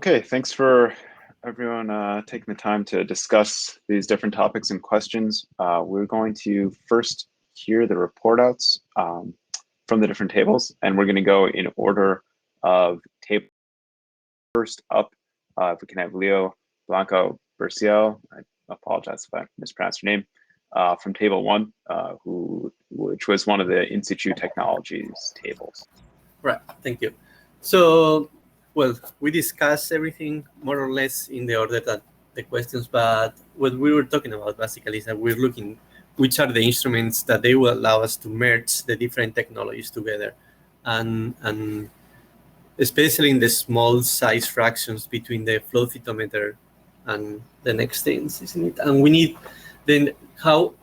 Okay, thanks for everyone taking the time to discuss these different topics and questions. We're going to first hear the report outs from the different tables, and we're going to go in order of table. First up, if we can have Leo Blanco Berciel, I apologize if I mispronounced your name, from table 1, which was one of the Insitu technologies tables. Right, thank you. So, well, we discussed everything more or less in the order that the questions, but what we were talking about basically is that we're looking which are the instruments that they will allow us to merge the different technologies together, and especially in the small size fractions between the flow cytometer and the next things, isn't it? And we need then how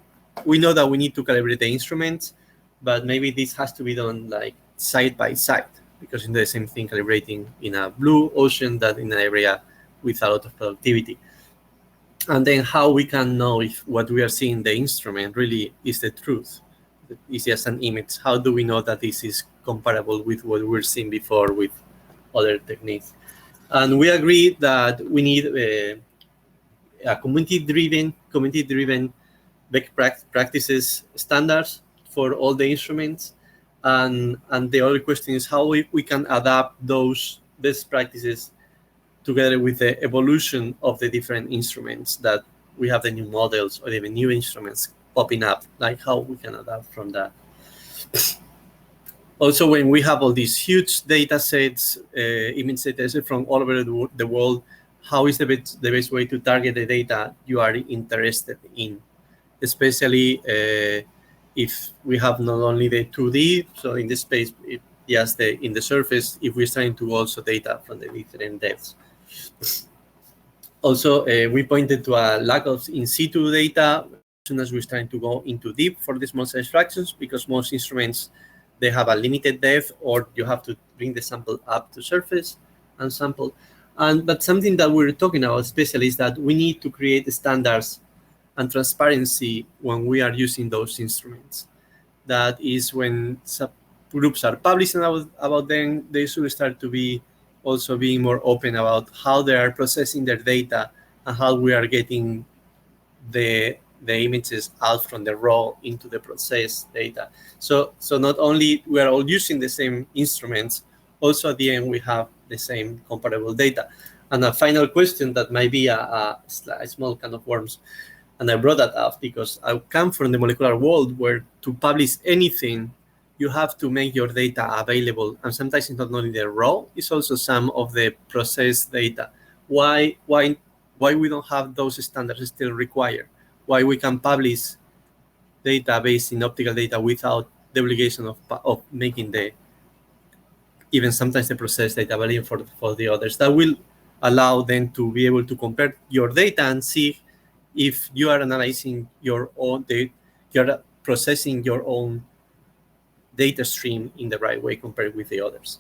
we know that we need to calibrate the instruments, but maybe this has to be done like side by side, because it's the same thing calibrating in a blue ocean that in an area with a lot of productivity. And then how we can know if what we are seeing in the instrument really is the truth. It's just an image. How do we know that this is comparable with what we're seeing before with other techniques? And we agree that we need a community-driven best practices standards for all the instruments. And the other question is how we can adapt those best practices together with the evolution of the different instruments, that we have the new models or even new instruments popping up, like how we can adapt from that. Also, when we have all these huge data sets, image data from all over the world, how is the best way to target the data you are interested in? Especially if we have not only the 2D, so in this space, just in the surface, if we're trying to also data from the different depths. Also, we pointed to a lack of in situ data as soon as we're trying to go into deep for the small size fractions, because most instruments, they have a limited depth, or you have to bring the sample up to surface and sample. But something that we're talking about especially is that we need to create standards and transparency when we are using those instruments. That is, when subgroups are publishing about them, they should start to be also being more open about how they are processing their data and how we are getting the images out from the raw into the processed data. So not only we are all using the same instruments, also at the end we have the same comparable data. And a final question that might be a small kind of worms, and I brought that up because I come from the molecular world where to publish anything, you have to make your data available. And sometimes it's not only the raw, it's also some of the processed data. Why we don't have those standards still required? Why we can publish data based in optical data without the obligation of making even sometimes the processed data available for the others? That will allow them to be able to compare your data and see if you are analyzing your own data, you're processing your own data stream in the right way compared with the others.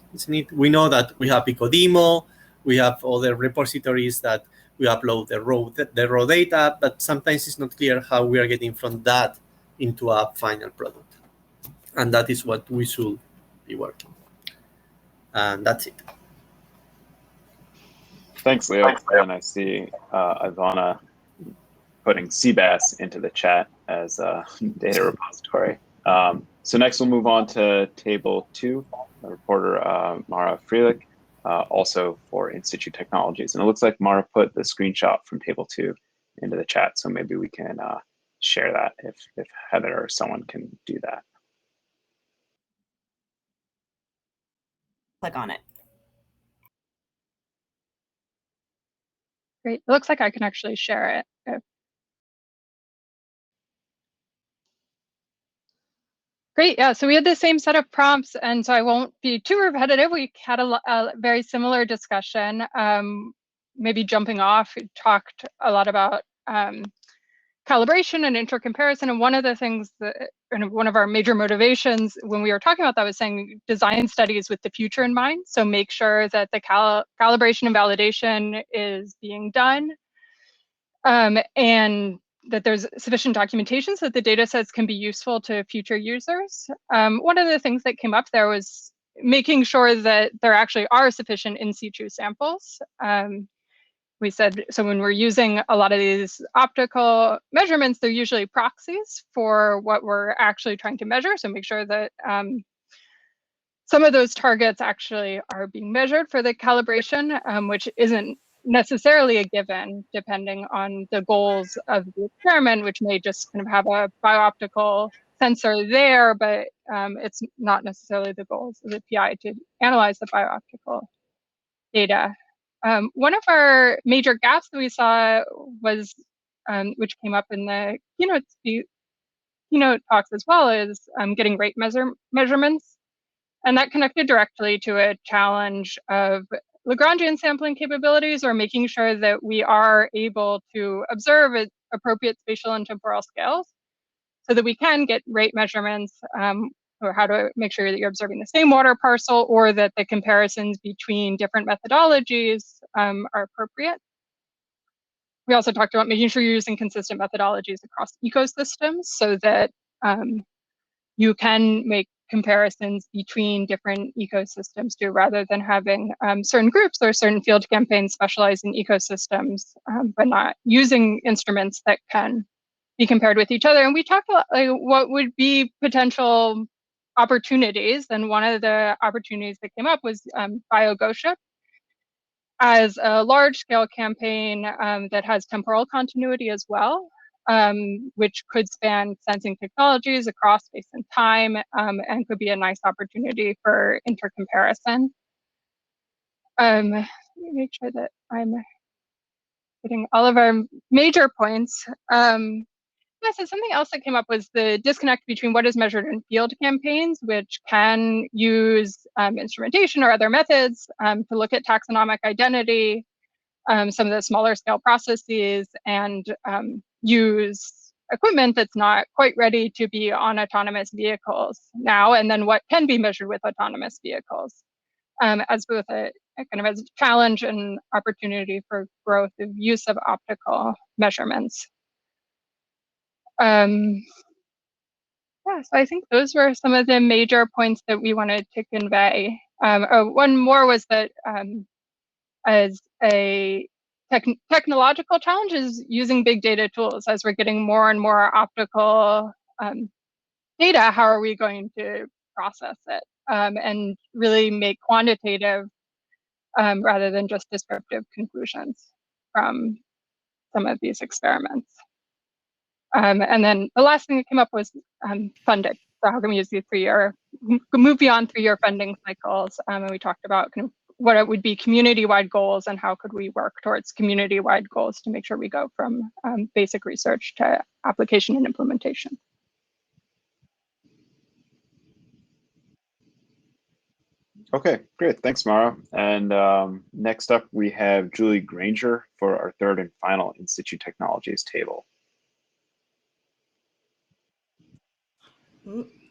We know that we have Picodemo, we have other repositories that we upload the raw data, but sometimes it's not clear how we are getting from that into a final product. And that is what we should be working. And that's it. Thanks, Leo. And I see Ivana putting CBAS into the chat as a data repository. So next we'll move on to table 2, the reporter Mara Frelich, also for Insitu Technologies. And it looks like Mara put the screenshot from table 2 into the chat, so maybe we can share that if Heather or someone can do that. Click on it. Great. It looks like I can actually share it. Great, yeah, so we had the same set of prompts, and so I won't be too repetitive. We had a very similar discussion. Maybe jumping off, we talked a lot about calibration and intercomparison, and one of the things that, and one of our major motivations when we were talking about that was saying design studies with the future in mind. So make sure that the calibration and validation is being done, and that there's sufficient documentation so that the data sets can be useful to future users. One of the things that came up there was making sure that there actually are sufficient in situ samples. We said, so when we're using a lot of these optical measurements, they're usually proxies for what we're actually trying to measure. So make sure that some of those targets actually are being measured for the calibration, which isn't necessarily a given, depending on the goals of the experiment, which may just kind of have a biooptical sensor there, but it's not necessarily the goals of the PI to analyze the biooptical data. One of our major gaps that we saw was, which came up in the keynote talks as well, is getting rate measurements. And that connected directly to a challenge of Lagrangian sampling capabilities, or making sure that we are able to observe at appropriate spatial and temporal scales so that we can get rate measurements, or how to make sure that you're observing the same water parcel, or that the comparisons between different methodologies are appropriate. We also talked about making sure you're using consistent methodologies across ecosystems so that you can make comparisons between different ecosystems too, rather than having certain groups or certain field campaigns specialize in ecosystems, but not using instruments that can be compared with each other. And we talked about what would be potential opportunities. And one of the opportunities that came up was Biogeochemistry as a large scale campaign that has temporal continuity as well, which could span sensing technologies across space and time, and could be a nice opportunity for intercomparison. Let me make sure that I'm getting all of our major points. Yeah, so something else that came up was the disconnect between what is measured in field campaigns, which can use instrumentation or other methods to look at taxonomic identity, some of the smaller scale processes, and use equipment that's not quite ready to be on autonomous vehicles now, and then what can be measured with autonomous vehicles, as both a kind of as a challenge and opportunity for growth of use of optical measurements. Yeah, so I think those were some of the major points that we wanted to convey. One more was that as a technological challenge is using big data tools. As we're getting more and more optical data, how are we going to process it and really make quantitative rather than just descriptive conclusions from some of these experiments. And then the last thing that came up was funding. So how can we use these move beyond 3-year funding cycles? And we talked about kind of what it would be community-wide goals and how could we work towards community-wide goals to make sure we go from basic research to application and implementation. Okay, great. Thanks, Mara. And next up, we have Julie Granger for our third and final Insitu Technologies table.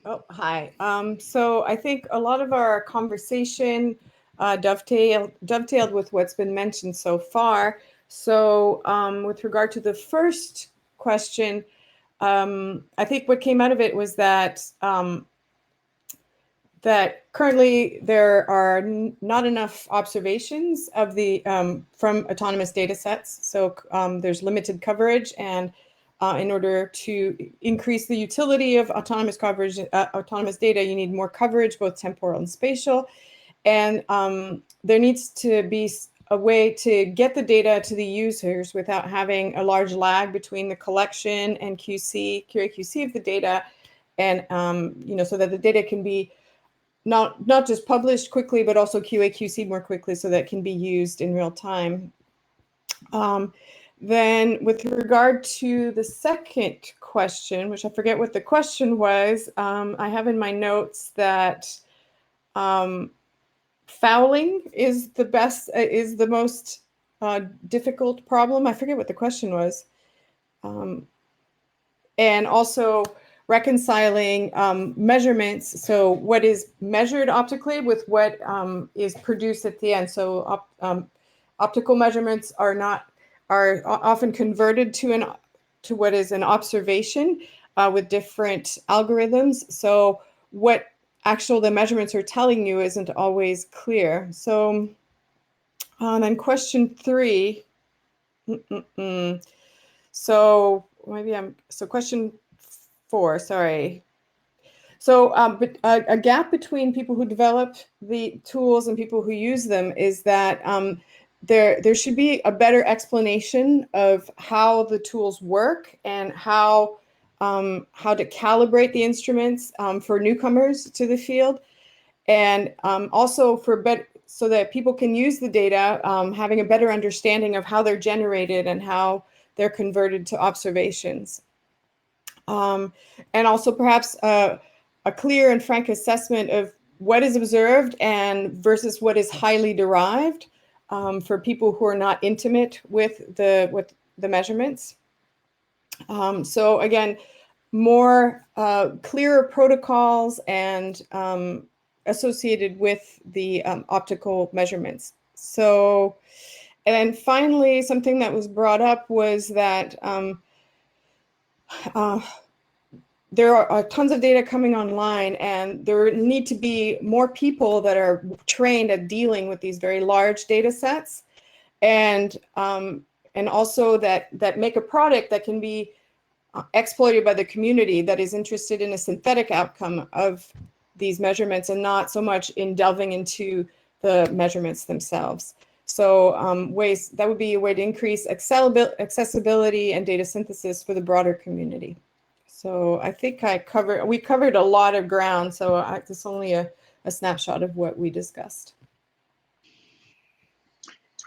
Oh, hi. So I think a lot of our conversation dovetailed with what's been mentioned so far. So with regard to the first question, I think what came out of it was that that currently there are not enough observations of the from autonomous data sets. So there's limited coverage, and in order to increase the utility of autonomous coverage, autonomous data, you need more coverage, both temporal and spatial. And there needs to be a way to get the data to the users without having a large lag between the collection and QA/QC of the data, and so that the data can be not just published quickly, but also QA/QC more quickly, so that it can be used in real time. Then with regard to the second question, which I forget what the question was, I have in my notes that fouling is the most difficult problem. I forget what the question was. And also reconciling measurements, so what is measured optically with what is produced at the end. So optical measurements are often converted to what is an observation with different algorithms. So what the measurements are telling you isn't always clear. So then question 3. So question 4, sorry. So but a gap between people who develop the tools and people who use them is that there should be a better explanation of how the tools work and how to calibrate the instruments for newcomers to the field, and also so that people can use the data, having a better understanding of how they're generated and how they're converted to observations. And also perhaps a clear and frank assessment of what is observed and versus what is highly derived for people who are not intimate with the measurements. So again, more clearer protocols and associated with the optical measurements. So, and finally, something that was brought up was that there are tons of data coming online, and there need to be more people that are trained at dealing with these very large data sets, and also that make a product that can be exploited by the community that is interested in a synthetic outcome of these measurements and not so much in delving into the measurements themselves. So that would be a way to increase accessibility and data synthesis for the broader community. So I think we covered a lot of ground, so it's only a snapshot of what we discussed.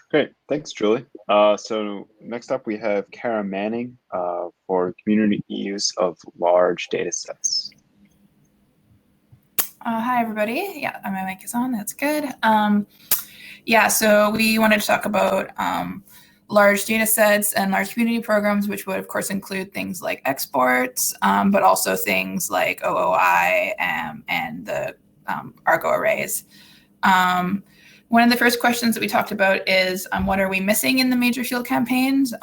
Great, thanks, Julie. So next up, we have Kara Manning for community use of large data sets. Hi, everybody. Yeah, my mic is on. That's good. Yeah, so we wanted to talk about large data sets and large community programs, which would, of course, include things like exports, but also things like OOI and the Argo arrays. One of the first questions that we talked about is what are we missing in the major field campaigns?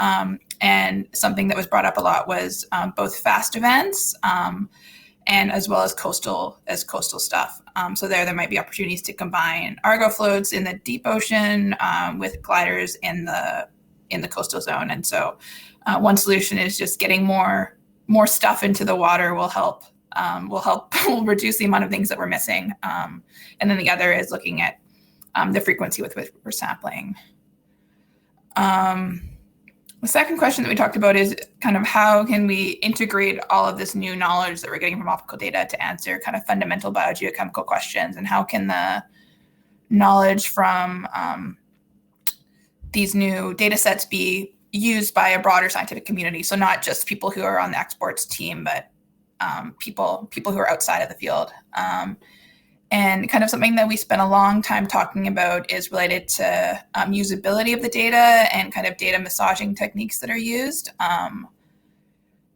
And something that was brought up a lot was both fast events and as well as coastal stuff. So there might be opportunities to combine Argo floats in the deep ocean with gliders in the coastal zone. And so one solution is just getting more stuff into the water will reduce the amount of things that we're missing. And then the other is looking at the frequency with which we're sampling. The second question that we talked about is kind of how can we integrate all of this new knowledge that we're getting from optical data to answer kind of fundamental biogeochemical questions, and how can the knowledge from these new data sets be used by a broader scientific community? So not just people who are on the exports team, but people who are outside of the field. And kind of something that we spent a long time talking about is related to usability of the data and kind of data massaging techniques that are used.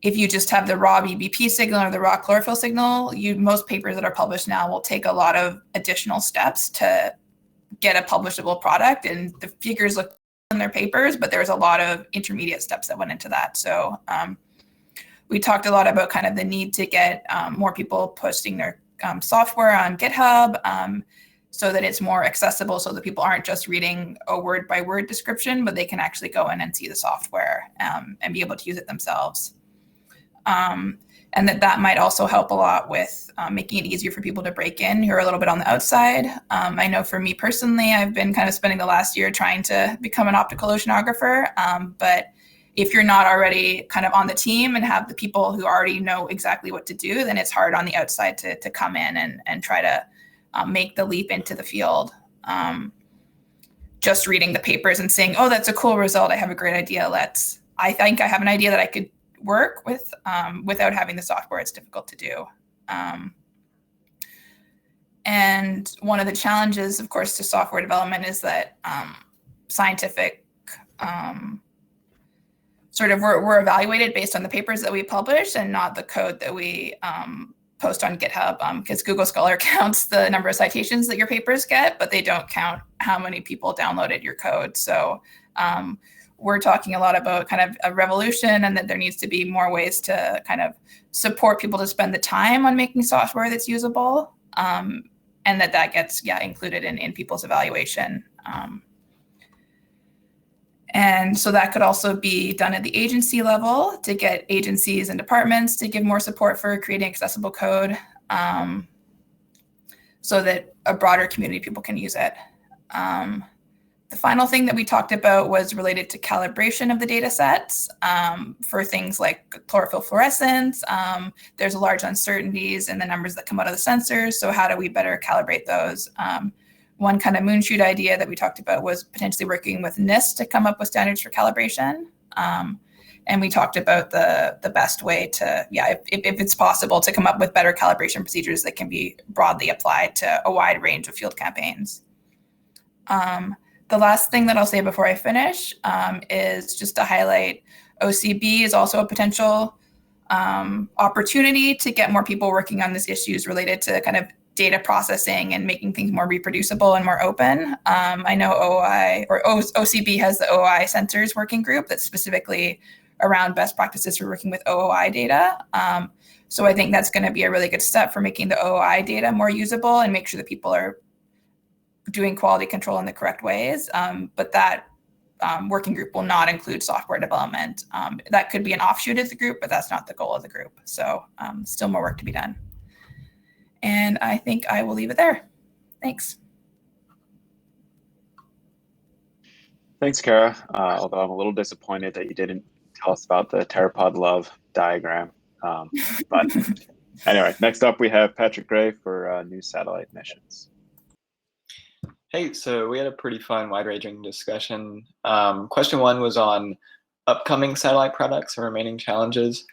If you just have the raw BBP signal or the raw chlorophyll signal, most papers that are published now will take a lot of additional steps to get a publishable product. And the figures look in their papers, but there's a lot of intermediate steps that went into that. So we talked a lot about kind of the need to get more people posting their software on GitHub so that it's more accessible, so that people aren't just reading a word by word description, but they can actually go in and see the software and be able to use it themselves. And that might also help a lot with making it easier for people to break in who are a little bit on the outside. I know for me personally, I've been kind of spending the last year trying to become an optical oceanographer, but if you're not already kind of on the team and have the people who already know exactly what to do, then it's hard on the outside to come in and try to make the leap into the field. Just reading the papers and saying, oh, that's a cool result, I have a great idea, I think I have an idea that I could work with without having the software, it's difficult to do. And one of the challenges, of course, to software development is that scientific we're evaluated based on the papers that we publish and not the code that we post on GitHub, because Google Scholar counts the number of citations that your papers get, but they don't count how many people downloaded your code. So we're talking a lot about kind of a revolution, and that there needs to be more ways to kind of support people to spend the time on making software that's usable, and that gets included in people's evaluation. And so that could also be done at the agency level to get agencies and departments to give more support for creating accessible code, so that a broader community of people can use it. The final thing that we talked about was related to calibration of the data sets for things like chlorophyll fluorescence. There's large uncertainties in the numbers that come out of the sensors. So how do we better calibrate those? One kind of moonshoot idea that we talked about was potentially working with NIST to come up with standards for calibration. And we talked about the best way to, if it's possible, to come up with better calibration procedures that can be broadly applied to a wide range of field campaigns. The last thing that I'll say before I finish is just to highlight OCB is also a potential opportunity to get more people working on these issues related to kind of data processing and making things more reproducible and more open. I know OCB has the OOI sensors working group that's specifically around best practices for working with OOI data. So I think that's going to be a really good step for making the OOI data more usable and make sure that people are doing quality control in the correct ways. But that working group will not include software development. That could be an offshoot of the group, but that's not the goal of the group. So still more work to be done. And I think I will leave it there. Thanks. Thanks, Kara. Although I'm a little disappointed that you didn't tell us about the pteropod love diagram. But anyway, next up we have Patrick Gray for new satellite missions. Hey, so we had a pretty fun, wide-ranging discussion. Question 1 was on upcoming satellite products and remaining challenges.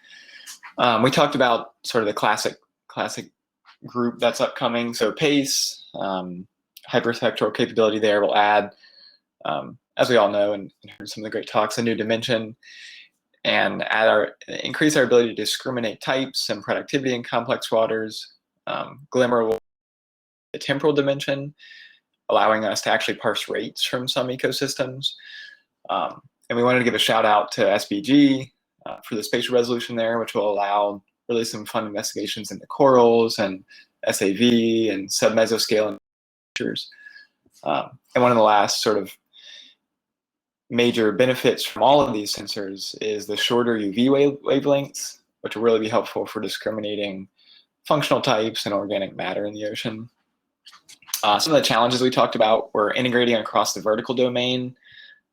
We talked about sort of the classic group that's upcoming. So PACE, hyperspectral capability there will add, as we all know and heard some of the great talks, a new dimension, and increase our ability to discriminate types and productivity in complex waters. Glimmer will the temporal dimension, allowing us to actually parse rates from some ecosystems. And we wanted to give a shout out to SBG for the spatial resolution there, which will allow really some fun investigations into corals and SAV and sub-mesoscale features. And one of the last sort of major benefits from all of these sensors is the shorter UV wavelengths, which will really be helpful for discriminating functional types and organic matter in the ocean. Some of the challenges we talked about were integrating across the vertical domain,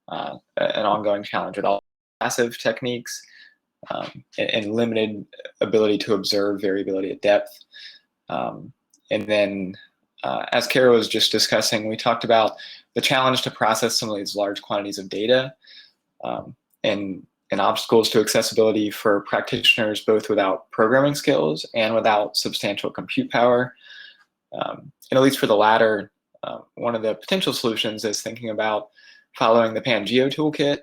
an ongoing challenge with all passive techniques, and limited ability to observe variability at depth. And then, as Kara was just discussing, we talked about the challenge to process some of these large quantities of data, and obstacles to accessibility for practitioners, both without programming skills and without substantial compute power. And at least for the latter, one of the potential solutions is thinking about following the Pangeo toolkit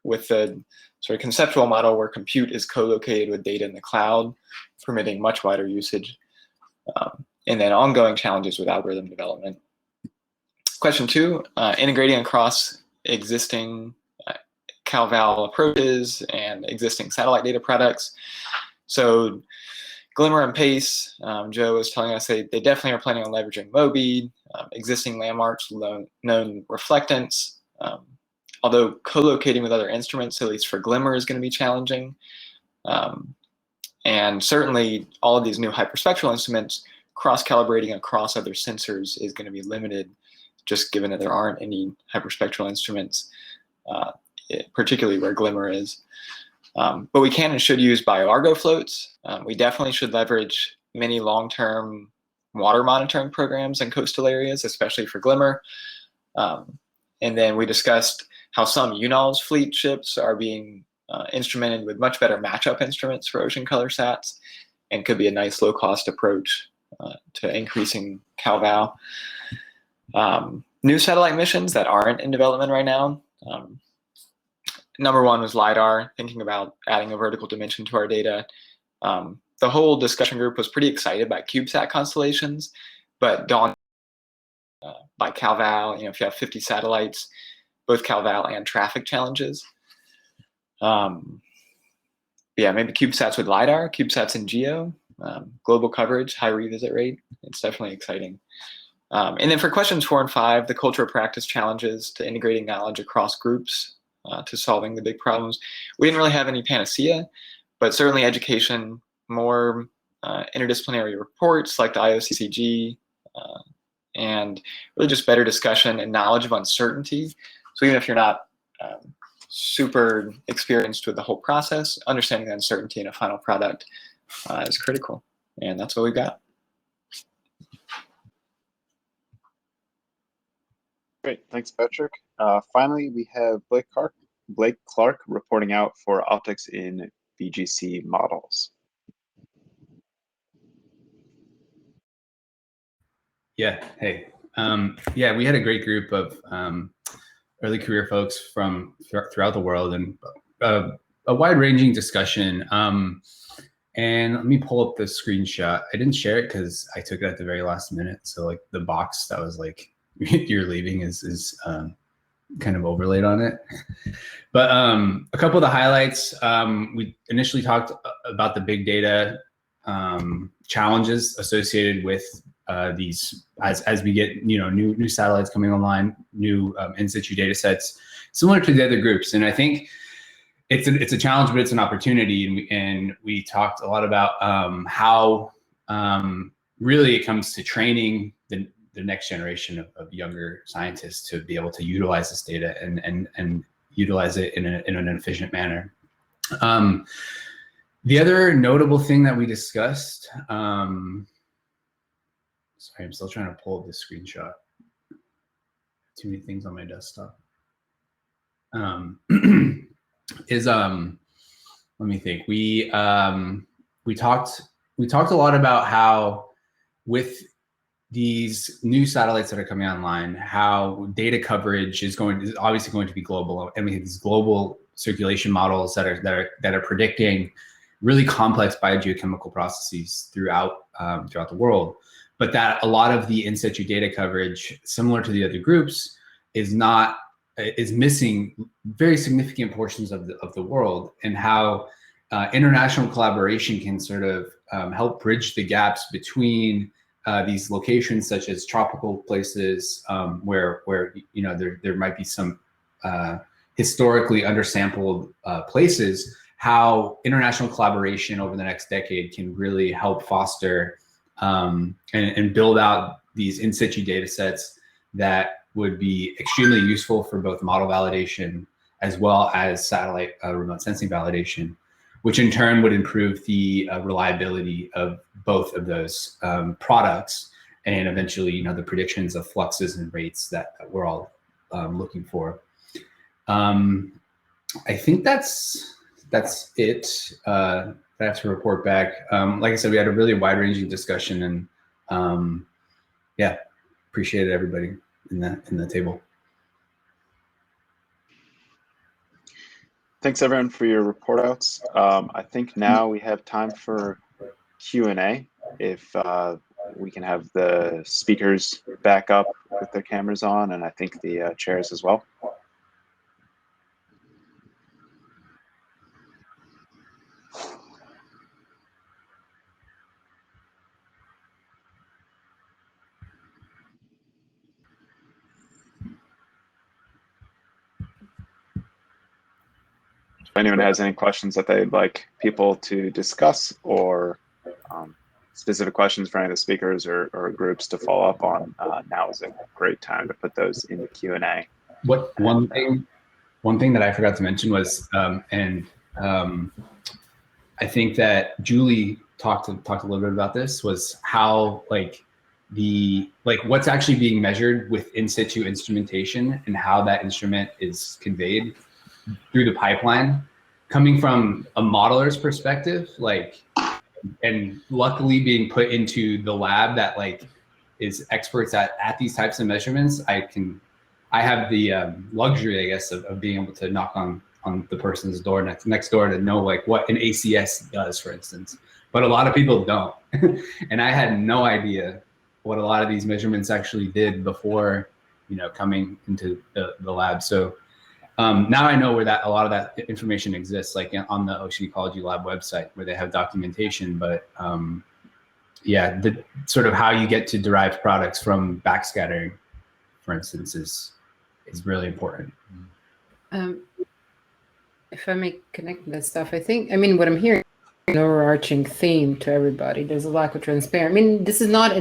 with the sort of conceptual model where compute is co-located with data in the cloud, permitting much wider usage, and then ongoing challenges with algorithm development. Question 2, integrating across existing CalVal approaches and existing satellite data products. So Glimmer and PACE, Joe was telling us they definitely are planning on leveraging MOBI, existing landmarks, known reflectance, although co-locating with other instruments, at least for Glimmer, is going to be challenging. And certainly all of these new hyperspectral instruments, cross-calibrating across other sensors is going to be limited, just given that there aren't any hyperspectral instruments, particularly where Glimmer is. But we can and should use bioargo floats. We definitely should leverage many long-term water monitoring programs in coastal areas, especially for Glimmer. And then we discussed how some UNOLS fleet ships are being instrumented with much better matchup instruments for ocean color sats, and could be a nice low-cost approach to increasing CalVal. New satellite missions that aren't in development right now. Number 1 was LiDAR, thinking about adding a vertical dimension to our data. The whole discussion group was pretty excited by CubeSat constellations, but daunted by CalVal. If you have 50 satellites, both CalVal and traffic challenges. Yeah, maybe CubeSats with LiDAR, CubeSats in geo, global coverage, high revisit rate. It's definitely exciting. And then for questions 4 and 5, the cultural practice challenges to integrating knowledge across groups to solving the big problems. We didn't really have any panacea, but certainly education, more interdisciplinary reports like the IOCCG, and really just better discussion and knowledge of uncertainty. So even if you're not super experienced with the whole process, understanding the uncertainty in a final product is critical. And that's what we've got. Great, thanks, Patrick. Finally, we have Blake Clark reporting out for optics in BGC models. Yeah, hey. Yeah, we had a great group of early career folks from throughout the world, and a wide-ranging discussion. And let me pull up the screenshot. I didn't share it because I took it at the very last minute. So like the box that was like, you're leaving is kind of overlaid on it. But a couple of the highlights, we initially talked about the big data challenges associated with these as we get new satellites coming online, new in situ data sets, similar to the other groups. And I think it's a challenge, but it's an opportunity. And we talked a lot about how really it comes to training the next generation of younger scientists to be able to utilize this data and utilize it in an efficient manner. The other notable thing that we discussed, sorry, I'm still trying to pull up this screenshot. Too many things on my desktop. Is let me think. We talked a lot about how with these new satellites that are coming online, how data coverage is obviously going to be global, and we have these global circulation models that are predicting really complex biogeochemical processes throughout the world. But that a lot of the in situ data coverage, similar to the other groups, is missing very significant portions of the world, and how international collaboration can sort of help bridge the gaps between these locations, such as tropical places where there might be some historically undersampled places. How international collaboration over the next decade can really help foster and build out these in situ data sets that would be extremely useful for both model validation as well as satellite remote sensing validation, which in turn would improve the reliability of both of those products, and eventually, the predictions of fluxes and rates that we're all looking for. I think that's it. I have to report back. Like I said, we had a really wide-ranging discussion, and yeah, appreciated everybody in the table. Thanks everyone for your report outs. I think now we have time for Q&A. If we can have the speakers back up with their cameras on, and I think the chairs as well. If anyone has any questions that they'd like people to discuss, or specific questions for any of the speakers or groups to follow up on, now is a great time to put those in the Q&A. One thing that I forgot to mention was, I think that Julie talked a little bit about this, was how what's actually being measured with in situ instrumentation, and how that instrument is conveyed through the pipeline, coming from a modeler's perspective, and luckily being put into the lab that is experts at these types of measurements. I have the luxury, I guess, of being able to knock on the person's door next door to know what an ACS does, for instance. But a lot of people don't. And I had no idea what a lot of these measurements actually did before coming into the lab. So now I know where a lot of that information exists, like on the Ocean Ecology Lab website, where they have documentation. But yeah, the sort of how you get to derived products from backscattering, for instance, is really important. If I may connect that stuff, I mean, what I'm hearing is an overarching theme to everybody. There's a lack of transparency. I mean, this is not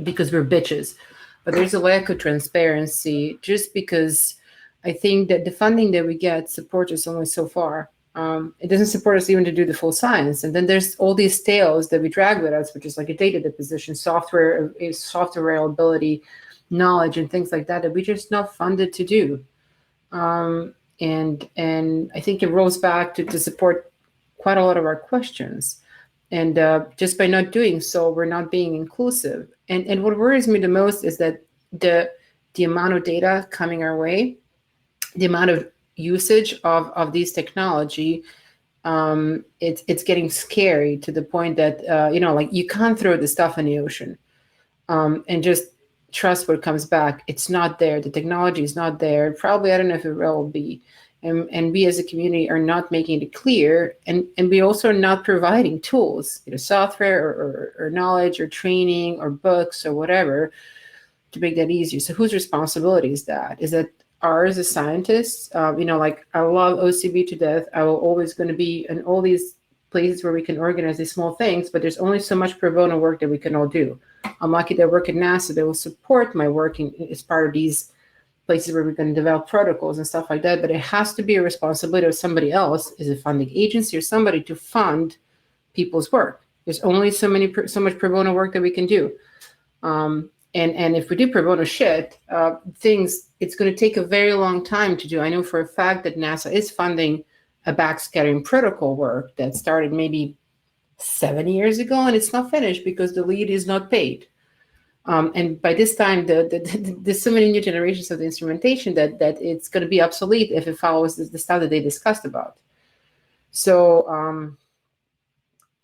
because we're bitches, but there's a lack of transparency just because I think that the funding that we get supports us only so far. It doesn't support us even to do the full science. And then there's all these tails that we drag with us, which is like a data deposition, software reliability, knowledge, and things like that we're just not funded to do. And I think it rolls back to support quite a lot of our questions. And just by not doing so, we're not being inclusive. And what worries me the most is that the amount of data coming our way, the amount of usage of these technology, it's getting scary to the point that, like you can't throw the stuff in the ocean and just trust what comes back. It's not there. The technology is not there. Probably, I don't know if it will be. And we as a community are not making it clear. And we also are not providing tools, software or knowledge or training or books or whatever to make that easier. So whose responsibility is that? Is that ours as scientists? Like I love OCB to death. I will always going to be in all these places where we can organize these small things, but there's only so much pro bono work that we can all do. I'm lucky that I work at NASA. They will support my work as part of these places where we're going to develop protocols and stuff like that. But it has to be a responsibility of somebody else, as a funding agency or somebody, to fund people's work. There's only so much pro bono work that we can do. And if we do pro bono shit, it's going to take a very long time to do. I know for a fact that NASA is funding a backscattering protocol work that started maybe 7 years ago, and it's not finished because the lead is not paid. And by this time, there's so many new generations of the instrumentation that it's going to be obsolete if it follows the stuff that they discussed about. So,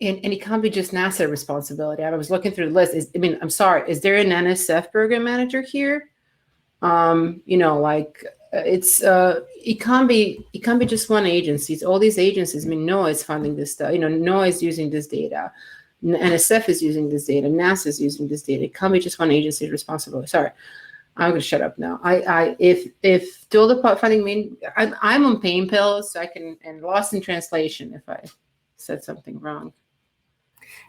and it can't be just NASA responsibility. I was looking through the list. I'm sorry, is there an NSF program manager here? It can't be just one agency. It's all these agencies. NOAA is funding this stuff. NOAA is using this data. NSF is using this data. NASA is using this data. It can't be just one agency's responsibility. Sorry, I'm going to shut up now. If all the funding I'm on pain pills, so I can, and lost in translation if I said something wrong.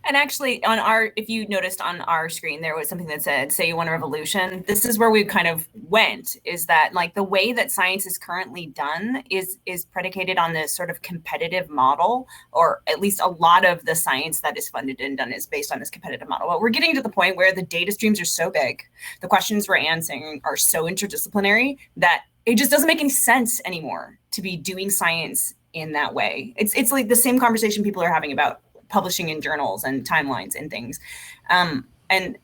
And actually, if you noticed on our screen, there was something that said, say you want a revolution. This is where we kind of went, is that like the way that science is currently done is predicated on this sort of competitive model, or at least a lot of the science that is funded and done is based on this competitive model. But we're getting to the point where the data streams are so big, the questions we're answering are so interdisciplinary that it just doesn't make any sense anymore to be doing science in that way. It's like the same conversation people are having about publishing in journals and timelines and things. And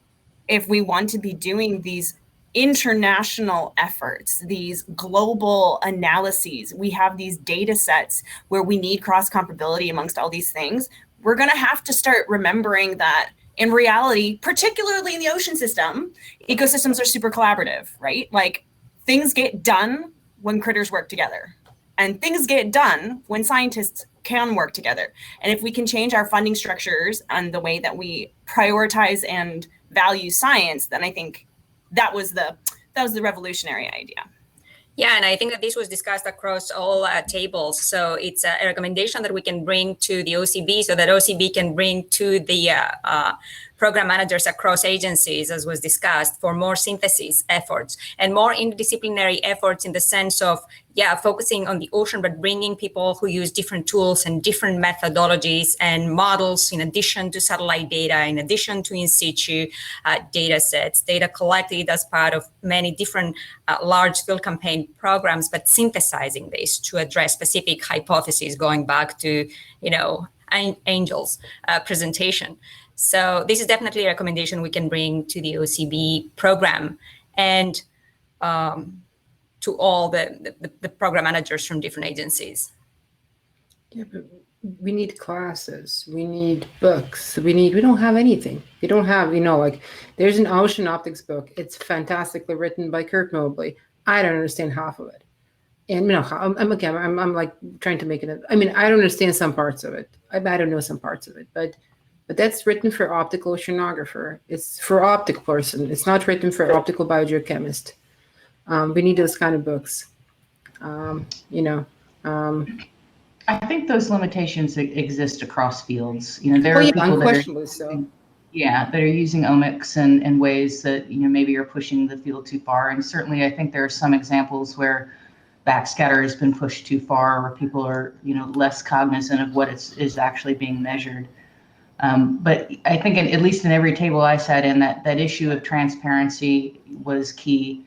if we want to be doing these international efforts, these global analyses, we have these data sets where we need cross comparability amongst all these things. We're going to have to start remembering that in reality, particularly in the ocean system, ecosystems are super collaborative, right? Like things get done when critters work together, and things get done when scientists can work together. And if we can change our funding structures and the way that we prioritize and value science, then I think that was the revolutionary idea. Yeah, and I think that this was discussed across all tables. So it's a recommendation that we can bring to the OCB, so that OCB can bring to the program managers across agencies, as was discussed, for more synthesis efforts and more interdisciplinary efforts in the sense of, focusing on the ocean, but bringing people who use different tools and different methodologies and models, in addition to satellite data, in addition to in situ data sets, data collected as part of many different large field campaign programs, but synthesizing this to address specific hypotheses, going back to, Angel's presentation. So this is definitely a recommendation we can bring to the OCB program and to all the program managers from different agencies. Yeah, but we need classes, we need books, we don't have anything. We don't have, like there's an ocean optics book. It's fantastically written by Kurt Mobley. I don't understand half of it. And I'm like trying to make it. I mean, I don't understand some parts of it. I don't know some parts of it, but that's written for optical oceanographer. It's for optic person. It's not written for optical biogeochemist. We need those kind of books. I think those limitations exist across fields. There are people unquestionably so. Yeah, that are using omics in ways that maybe are pushing the field too far. And certainly, I think there are some examples where backscatter has been pushed too far, where people are less cognizant of what is actually being measured. But I think at least in every table I sat in, that issue of transparency was key.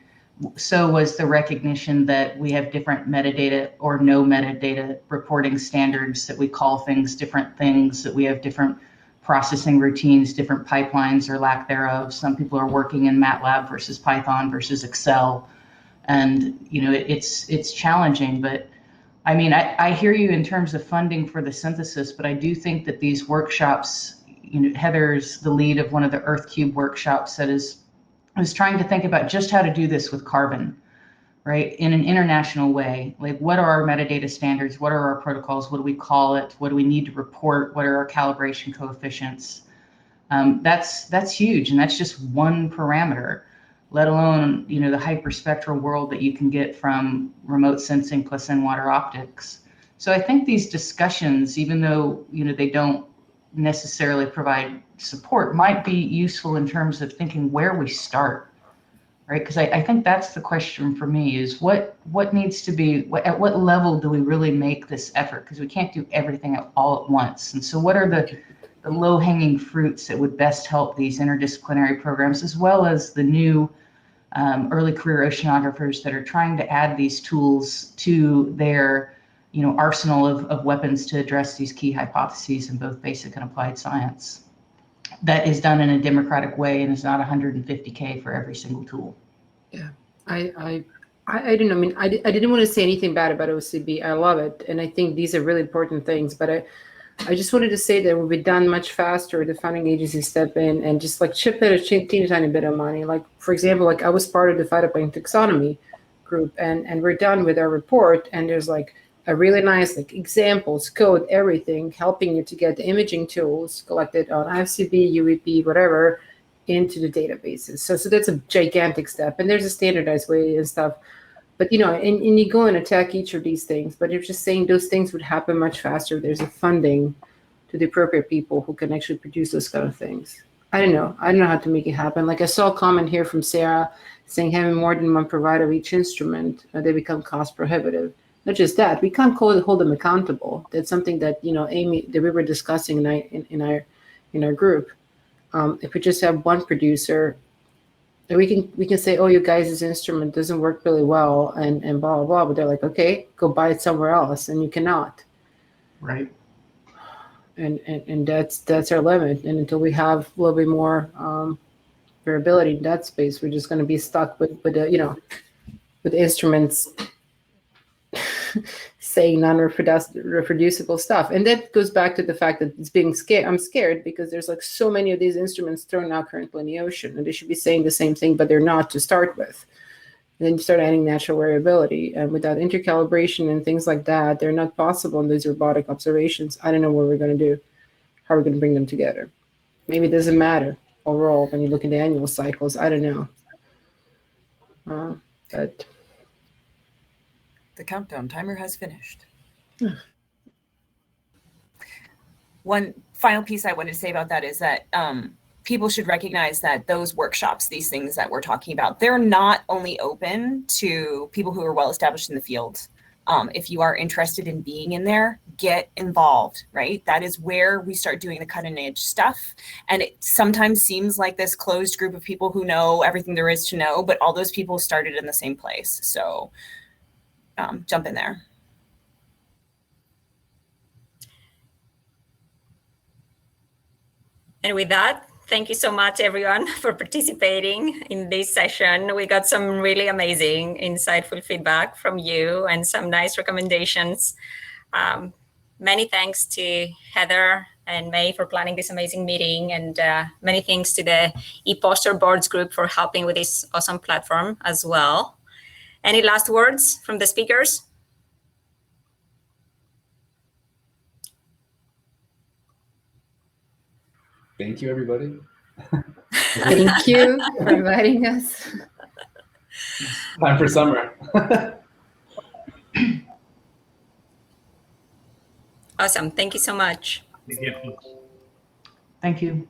So was the recognition that we have different metadata or no metadata reporting standards, that we call things different things, that we have different processing routines, different pipelines or lack thereof. Some people are working in MATLAB versus Python versus Excel. And it's challenging, but I mean, I hear you in terms of funding for the synthesis, but I do think that these workshops, Heather's the lead of one of the EarthCube workshops that was trying to think about just how to do this with carbon, right? In an international way. Like, what are our metadata standards? What are our protocols? What do we call it? What do we need to report? What are our calibration coefficients? That's huge, and that's just one parameter, let alone the hyperspectral world that you can get from remote sensing plus in-water optics. So I think these discussions, even though they don't necessarily provide support, might be useful in terms of thinking where we start, right? Because I think that's the question for me, is what needs to be, at what level do we really make this effort? Because we can't do everything all at once. And so what are the low-hanging fruits that would best help these interdisciplinary programs, as well as the new early career oceanographers that are trying to add these tools to their arsenal of weapons to address these key hypotheses in both basic and applied science, that is done in a democratic way and is not $150K for every single tool. Yeah, I don't know. I mean, I didn't want to say anything bad about OCB. I love it, and I think these are really important things. But I just wanted to say that it would be done much faster. The funding agencies step in and just like chip in a teeny tiny bit of money. Like, for example, like I was part of the phytoplankton taxonomy group, and we're done with our report, and there's like a really nice like examples, code, everything, helping you to get the imaging tools collected on IFCB, UEP, whatever, into the databases. So that's a gigantic step, and there's a standardized way and stuff. But and you go and attack each of these things, but you're just saying those things would happen much faster. There's a funding to the appropriate people who can actually produce those kind of things. I don't know how to make it happen. Like I saw a comment here from Sarah saying having more than one provider of each instrument, they become cost prohibitive. Not just that, we can't hold them accountable. That's something that Amy, that we were discussing in our group. If we just have one producer, we can say, oh, you guys' instrument doesn't work really well and blah blah blah, but they're like, okay, go buy it somewhere else, and you cannot. Right. And that's our limit. And until we have a little bit more variability in that space, we're just going to be stuck with instruments saying non-reproducible stuff. And that goes back to the fact that it's being scared. I'm scared because there's like so many of these instruments thrown out currently in the ocean, and they should be saying the same thing, but they're not to start with. And then you start adding natural variability, and without intercalibration and things like that, they're not possible in these robotic observations. I don't know what we're going to do, how we're going to bring them together. Maybe it doesn't matter overall when you look at the annual cycles. I don't know. But the countdown timer has finished. One final piece I wanted to say about that is that people should recognize that those workshops, these things that we're talking about, they're not only open to people who are well established in the field. If you are interested in being in there, get involved, right? That is where we start doing the cutting edge stuff. And it sometimes seems like this closed group of people who know everything there is to know, but all those people started in the same place. So jump in there. And with that, thank you so much, everyone, for participating in this session. We got some really amazing, insightful feedback from you and some nice recommendations. many thanks to Heather and May for planning this amazing meeting, and many thanks to the ePoster Boards group for helping with this awesome platform as well. Any last words from the speakers? Thank you, everybody. Thank you for inviting us. Time for summer. Awesome. Thank you so much. Thank you.